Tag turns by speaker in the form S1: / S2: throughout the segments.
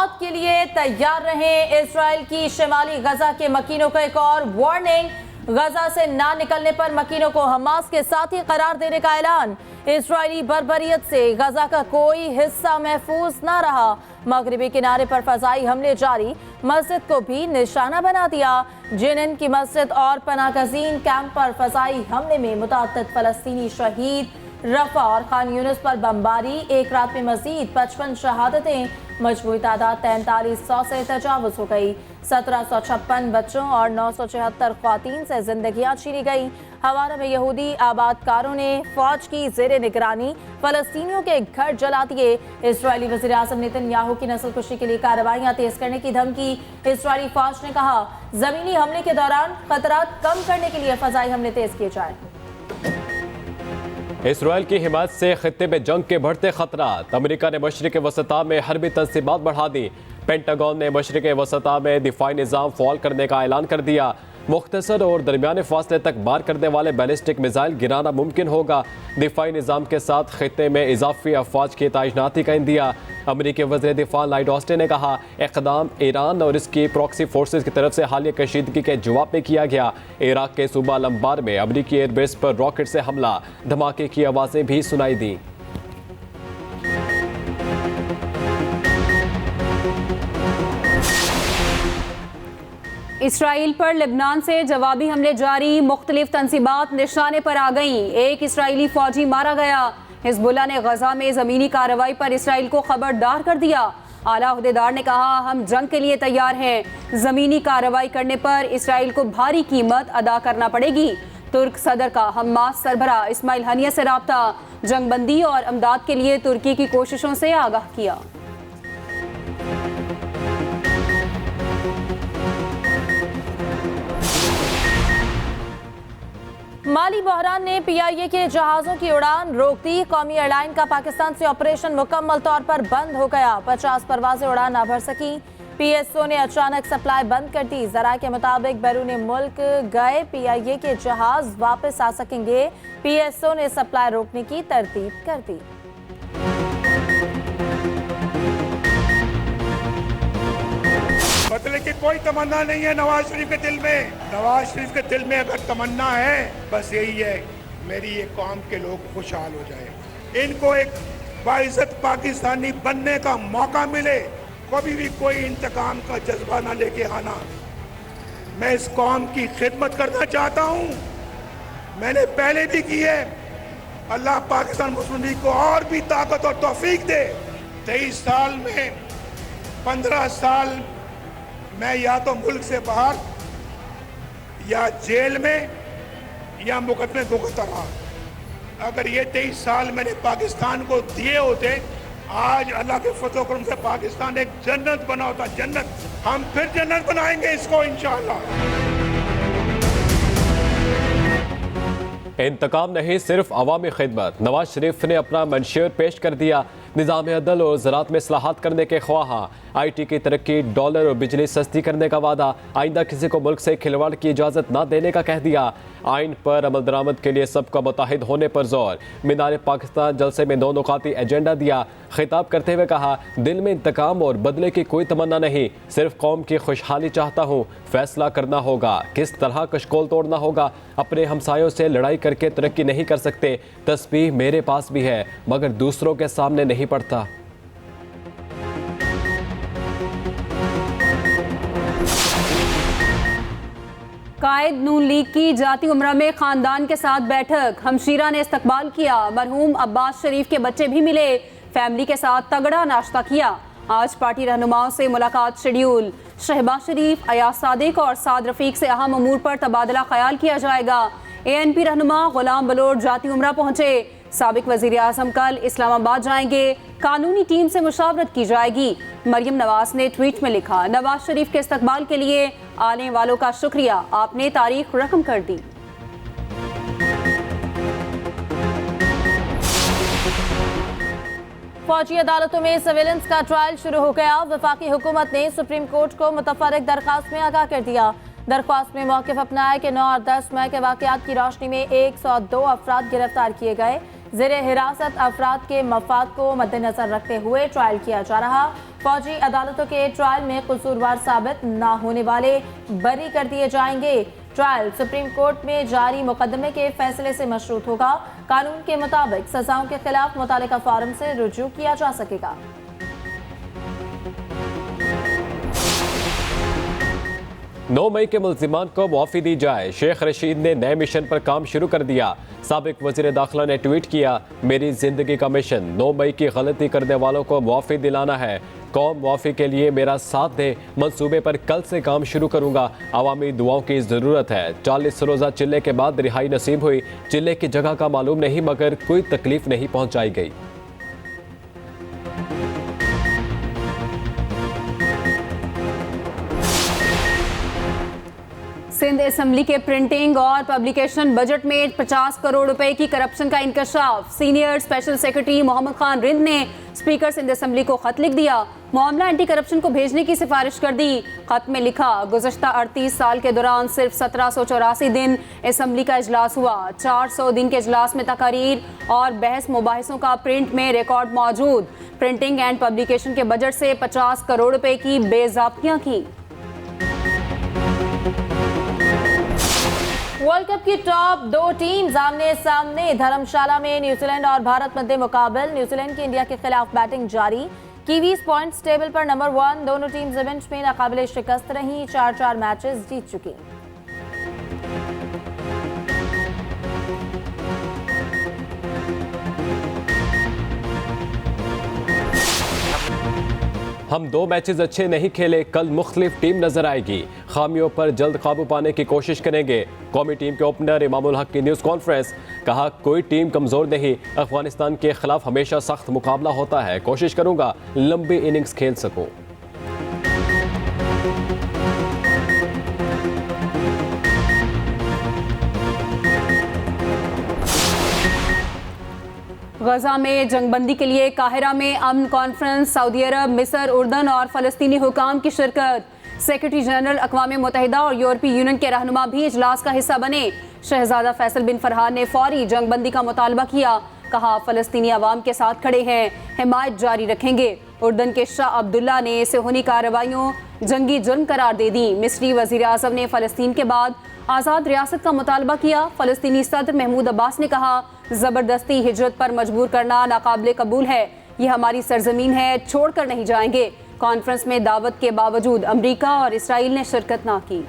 S1: मौत के लिए तैयार रहें। इजराइल की शिमाली गजा के मकीनों को एक और वार्निंग। गजा से ना निकलने पर मकीनों को हमास के साथ ही करार देने का ऐलान। इजरायली बर्बरियत से गजा का कोई हिस्सा महफूज ना रहा। मगरिबी किनारे पर फजाई हमले जारी, मस्जिद को भी निशाना बना दिया। जिनिन की मस्जिद और पनागजीन कैंप पर फजाई हमले में मुतअद्दिद फलस्तीनी शहीद। रफा और खान यूनिस पर बमबारी, एक रात में मजीद 55 शहादतें। मजमूई तादाद 4300 से तजावुज हो गई। 1756 बच्चों और 974 ख्वातीन से जिंदगियां छीनी गई। हवाना में यहूदी आबादकारों ने फौज की जेर निगरानी फलस्तीनियों के घर जला दिए। इजरायली वज़ीर आज़म नेतन्याहू की नस्लकुशी के लिए कार्रवाइयां तेज करने की धमकी। इजरायली फौज ने कहा, जमीनी हमले के दौरान खतरात कम करने के लिए फजाई हमले तेज किए जाए।
S2: इसराइल की हिमायत से खित्ते में जंग के बढ़ते खतरात। अमेरिका ने मशरिक वसता में हरबी तंसीबात बढ़ा दी। पेंटागन ने मशरिक वसता में दिफाई निज़ाम फ़ौल करने का ऐलान कर दिया। मुख्तसर और दरमियाने फासले तक मार करने वाले बैलिस्टिक मिसाइल गिराना मुमकिन होगा। दिफाई निज़ाम के साथ खित्ते में इजाफी अफवाज की तैनाती का इंदिया। अमरीकी वज़ीर दिफा लॉयड ऑस्टिन ने कहा, इक़दाम ईरान और इसकी प्रॉक्सी फोर्सेज की तरफ से हालिया कशीदगी के जवाब में किया गया। इराक के सूबा लंबार में अमरीकी एयरबेस पर रॉकेट से हमला, धमाके की आवाज़ें भी सुनाई दी।
S3: इसराइल पर लेबनान से जवाबी हमले जारी, मुख्तलिफ तंसीबात निशाने पर आ गईं। एक इसराइली फौजी मारा गया। हिजबुल्लाह ने गजा में ज़मीनी कार्रवाई पर इसराइल को खबरदार कर दिया। आला अहदेदार ने कहा, हम जंग के लिए तैयार हैं। ज़मीनी कार्रवाई करने पर इसराइल को भारी कीमत अदा करना पड़ेगी। तुर्क सदर का हमास सरबराह इस्माइल हनिया से राब्ता, जंगबंदी और अमदाद के लिए तुर्की की कोशिशों से आगाह किया।
S1: माली बहरान ने PIA के जहाज़ों की उड़ान रोक दी। कौमी एयरलाइन का पाकिस्तान से ऑपरेशन मुकम्मल तौर पर बंद हो गया। 50 परवाजें उड़ान ना भर सकी। PSO ने अचानक सप्लाई बंद कर दी। ज़रा के मुताबिक बैरून मुल्क गए PIA के जहाज़ वापस आ सकेंगे। PSO ने सप्लाई रोकने की तरतीब कर दी।
S4: बदले की कोई तमन्ना नहीं है नवाज शरीफ के दिल में। नवाज शरीफ के दिल में अगर तमन्ना है, बस यही है, मेरी ये कौम के लोग खुशहाल हो जाए, इनको एक बाइज्जत पाकिस्तानी बनने का मौका मिले, कभी भी कोई इंतकाम का जज्बा ना लेके आना। मैं इस कौम की खिदमत करना चाहता हूँ, मैंने पहले भी की है। अल्लाह पाकिस्तान मुस्लिम लीग को और भी ताकत और तौफीक दे। 23 साल में 15 साल मैं या तो मुल्क से बाहर या जेल में या मुकदमे भुगतता रहा। अगर ये 23 साल मैंने पाकिस्तान को दिए होते, आज अल्लाह के फजल करम से पाकिस्तान एक जन्नत बना होता। जन्नत, हम फिर जन्नत बनाएंगे इसको इंशाअल्लाह।
S2: इंतकाम नहीं, सिर्फ अवामी खिदमत। नवाज शरीफ ने अपना मंशूर पेश कर दिया। निज़ाम अदल और ज़राअत में इस्लाहात करने के ख्वाहा। IT की तरक्की, डॉलर और बिजली सस्ती करने का वादा। आइंदा किसी को मुल्क से खिलवाड़ की इजाज़त ना देने का कह दिया। आइन पर अमल दरामद के लिए सबका मुत्तहिद होने पर जोर। मीनार पाकिस्तान जलसे में 9 नुकाती एजेंडा दिया। खिताब करते हुए कहा, दिल में इंतकाम और बदले की कोई तमन्ना नहीं, सिर्फ कौम की खुशहाली चाहता हूँ। फैसला करना होगा किस तरह कशकोल तोड़ना होगा। अपने हमसायों से लड़ाई करके तरक्की नहीं कर सकते। तस्बीह मेरे पास भी है, मगर दूसरों के सामने नहीं पड़ता।
S3: कायद नून लीग की जाती उम्रा में खानदान के साथ बैठक, हमशीरा ने इस्तकबाल किया। मरहूम अब्बास शरीफ के बच्चे भी मिले, फैमिली के साथ तगड़ा नाश्ता किया। आज पार्टी रहनुमाओं से मुलाकात शेड्यूल। शहबाज शरीफ, अयाज सादिक और साद रफीक से अहम अमूर पर तबादला ख्याल किया जाएगा। ANP रहनुमा गुलाम बलोच जाती उम्रा पहुंचे। साबिक वजीर आजम कल इस्लामाबाद जाएंगे। कानूनी टीम से मुशावरत की जाएगी। मरियम नवाज ने ट्वीट में लिखा, नवाज शरीफ के इस्तकबाल के लिए आने वालों का शुक्रिया, आपने तारीख रकम कर दी।
S1: फौजी अदालतों में सर्विलेंस का ट्रायल शुरू हो गया। वफाकी हुकूमत ने सुप्रीम कोर्ट को मुतफर्रिक दरख्वास्त में आगाह कर दिया। दरख्वास्त में मौक़िफ़ अपनाया कि 9 और 10 मई के वाक़यात की रोशनी में 102 अफराद गिरफ्तार किए गए। ज़ेर हिरासत अफराद के मफाद को मद्देनजर रखते हुए ट्रायल किया जा रहा। फौजी अदालतों के ट्रायल में कसूरवार साबित न होने वाले बरी कर दिए जाएंगे। ट्रायल सुप्रीम कोर्ट में जारी मुकदमे के फैसले से मशरूत होगा। कानून के मुताबिक सजाओं के खिलाफ मुतालिका फॉरम से रुजू किया जा सकेगा।
S2: 9 मई के मुल्जिमान को मुआफ़ी दी जाए। शेख रशीद ने नए मिशन पर काम शुरू कर दिया। साबिक वज़ीर दाखिला ने ट्वीट किया, मेरी ज़िंदगी का मिशन 9 मई की गलती करने वालों को मुआफ़ी दिलाना है। कौम मुआफ़ी के लिए मेरा साथ दे। मंसूबे पर कल से काम शुरू करूँगा। अवामी दुआओं की ज़रूरत है। 40 रोज़ा चिल्ले के बाद रिहाई नसीब हुई। चिल्ले की जगह का मालूम नहीं मगर कोई तकलीफ नहीं पहुँचाई गई।
S3: सिंध असेंबली के प्रिंटिंग और पब्लिकेशन बजट में 50 करोड़ रुपए की करप्शन का इंकशाफ। Senior special secretary Mohammad Khan Rind ने स्पीकर सिंध असेंबली को खत लिख दिया। मामला एंटी करप्शन को भेजने की सिफारिश कर दी। खत में लिखा, गुज़श्ता 38 साल के दौरान सिर्फ 1784 दिन असेंबली का इजलास हुआ। 400 दिन के इजलास में तकारीर और बहस मुबाहिसों का प्रिंट में रिकॉर्ड मौजूद। प्रिंटिंग एंड पब्लिकेशन के बजट से 50 करोड़ रुपए की बेज़ाब्तियां की।
S1: वर्ल्ड कप की टॉप 2 टीम्स आमने सामने। धर्मशाला में न्यूजीलैंड और भारत मध्य मुकाबल। न्यूजीलैंड की इंडिया के खिलाफ बैटिंग जारी। कीवीज पॉइंट्स टेबल पर नंबर 1। दोनों टीम्स इवेंट में नाकाबिले शिकस्त रही। 4-4 मैचेस जीत चुकी।
S2: हम 2 मैचेस अच्छे नहीं खेले। कल मुख्तलिफ टीम नजर आएगी। खामियों पर जल्द काबू पाने की कोशिश करेंगे। कौमी टीम के ओपनर इमामुल हक की न्यूज़ कॉन्फ्रेंस। कहा, कोई टीम कमज़ोर नहीं। अफगानिस्तान के खिलाफ हमेशा सख्त मुकाबला होता है। कोशिश करूंगा लंबी इनिंग्स खेल सकूं।
S3: गजा में जंगबंदी के लिए काहिरा में अमन कॉन्फ्रेंस। सऊदी अरब, मिस्र, उर्दन और फलस्तीनी हुकाम की शिरकत। सेक्रेटरी जनरल अक़वाम मुत्तहिदा और यूरोपीय यूनियन के रहनुमा भी इजलास का हिस्सा बने। शहजादा फैसल बिन फरहान ने फौरी जंगबंदी का मुतालबा किया। कहा, फलस्तीनी अवाम के साथ खड़े हैं, हिमायत जारी रखेंगे। उर्दन के शाह अब्दुल्ला ने सेहूनी कार्रवाइयों जंगी जुर्म करार दे दी। मिस्री वज़ीर आज़म ने फ़लस्तीन के बाद आज़ाद रियासत का मुतालबा किया। फ़लस्तीनी सदर महमूद अब्बास ने कहा, ज़बरदस्ती हिजरत पर मजबूर करना नाकाबिले कबूल है। ये हमारी सरजमीन है, छोड़ कर नहीं जाएंगे। कॉन्फ्रेंस में दावत के बावजूद अमरीका और इसराइल ने शिरकत ना की।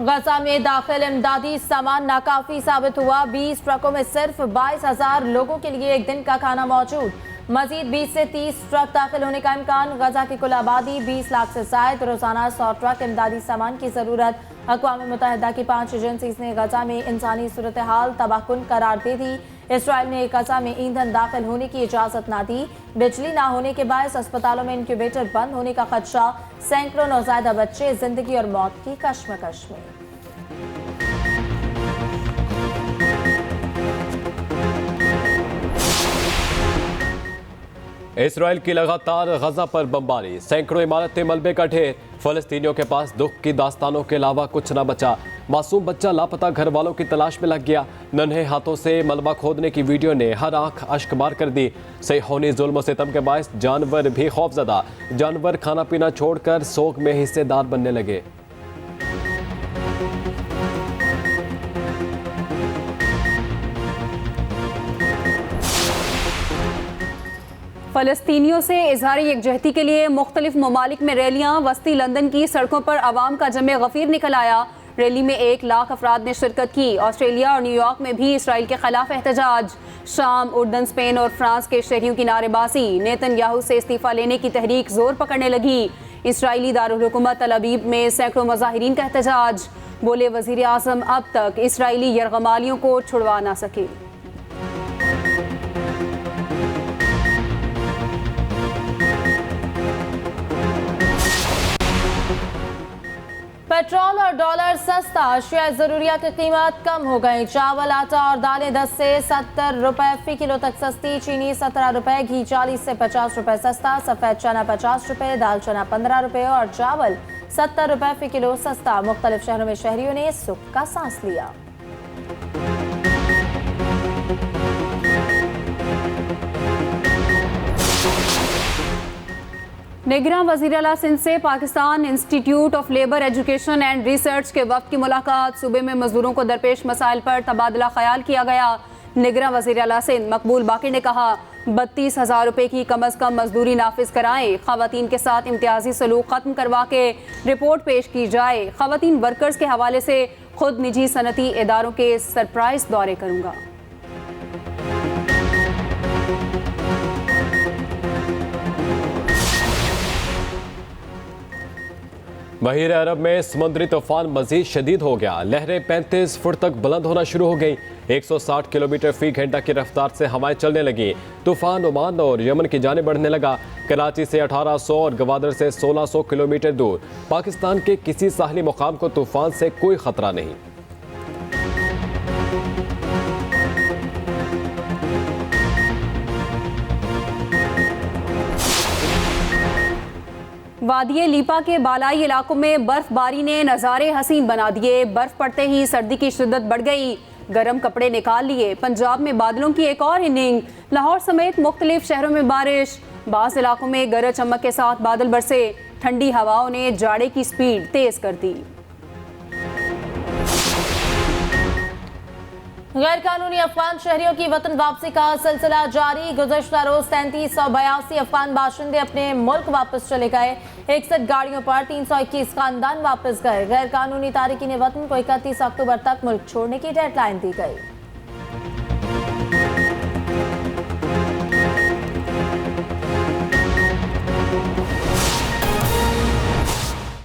S1: गजा में दाखिल इमदादी सामान नाकाफी साबित हुआ। 20 ट्रकों में सिर्फ 22,000 लोगों के लिए एक दिन का खाना मौजूद। मजीद 20 से 30 ट्रक दाखिल होने का इम्कान। गजा की कुल आबादी 20 लाख से जायद। रोजाना 100 ट्रक इमदादी सामान की जरूरत। अक़वाम मुत्तहिदा की 5 एजेंसीज ने गजा में इंसानी सूरत हाल तबाहकुन करार दे दी। इसराइल ने गजा में ईंधन दाखिल होने की इजाज़त ना दी। बिजली ना होने के बायस अस्पतालों में इंक्यूबेटर बंद होने का खदशा। सैकड़ों नौज़ायदा बच्चे जिंदगी और मौत की कश्मकश में।
S2: इसराइल की लगातार गजा पर बमबारी। सैकड़ों इमारतें मलबे का ढेर। फलस्तीनियों के पास दुख की दास्तानों के अलावा कुछ न बचा। मासूम बच्चा लापता घर वालों की तलाश में लग गया। नन्हे हाथों से मलबा खोदने की वीडियो ने हर आंख अश्कबार कर दी। सेहोनी जुल्म सितम के बायस जानवर भी खौफजदा। जानवर खाना पीना छोड़कर सोग में हिस्सेदार बनने लगे।
S3: फ़लस्तीनियों से इजहार यकजहती के लिए मुख्तलिफ ममालिक में रैलियाँ। वस्ती लंदन की सड़कों पर आवाम का जमे गफीर निकल आया। रैली में 1 लाख अफराद ने शिरकत की। ऑस्ट्रेलिया और न्यूयॉर्क में भी इसराइल के खिलाफ एहतजाज। शाम, उर्दन, स्पेन और फ्रांस के शहरियों की नारेबाजी। नेतन्याहू से इस्तीफा लेने की तहरीक जोर पकड़ने लगी। इसराइली दारुल हुकूमत तल अबीब में सैकड़ों मुजाहिरीन का एहतजाज। बोले, वज़ीर आज़म अब तक इसराइली यरगमालियों को छुड़वा ना सके।
S1: पेट्रोल और डॉलर सस्ता। अशिया ज़रूरिया की कीमत कम हो गई। चावल, आटा और दालें 10 से 70 रुपए फी किलो तक सस्ती। चीनी 17 रुपए, घी 40 से 50 रुपए सस्ता। सफ़ेद चना 50 रुपए, दाल चना 15 रुपए और चावल 70 रुपए फी किलो सस्ता। मुख्तलिफ शहरों में शहरियों ने सुख का सांस लिया।
S3: निगरान वज़ीर आला सिंध से Pakistan institute of labour education and research के वक्त की मुलाकात। सूबे में मजदूरों को दरपेश मसाइल पर तबादला ख्याल किया गया। निगरान वज़ीर आला सिंध मकबूल बाकी ने कहा 32,000 रुपए की कम अज़ कम मजदूरी नाफिज कराएं। ख़वातीन के साथ इम्तियाजी सलूक ख़त्म करवा के रिपोर्ट पेश की जाए। ख़वातीन वर्कर्स के हवाले से खुद निजी सनती इदारों के सरप्राइज दौरे करूँगा।
S2: बहीर अरब में समुद्री तूफान मजीद शदीद हो गया। लहरें 35 फुट तक बुलंद होना शुरू हो गई। 160 किलोमीटर फी घंटा की रफ्तार से हवाएं चलने लगी। तूफान ओमान और यमन की जाने बढ़ने लगा। कराची से 1800 और गवादर से 1600 किलोमीटर दूर पाकिस्तान के किसी साहली मुकाम को तूफान से कोई खतरा नहीं।
S3: वादिये लीपा के बालाई इलाकों में बर्फबारी ने नज़ारे हसीन बना दिए। बर्फ पड़ते ही सर्दी की शिद्दत बढ़ गई। गर्म कपड़े निकाल लिए। पंजाब में बादलों की एक और इनिंग। लाहौर समेत मुख्तलिफ शहरों में बारिश। बाज़ इलाकों में गरज चमक के साथ बादल बरसे। ठंडी हवाओं ने जाड़े की स्पीड तेज कर दी।
S1: गैर कानूनी अफगान शहरियों की वतन वापसी का सिलसिला जारी। गुज़श्ता रोज 3382 अफगान बाशिंदे अपने मुल्क वापस चले गए। 61 गाड़ियों पर 321 खानदान वापस गए। गैर कानूनी तारिकीन वतन को 31 अक्टूबर तक मुल्क छोड़ने की डेडलाइन दी गई।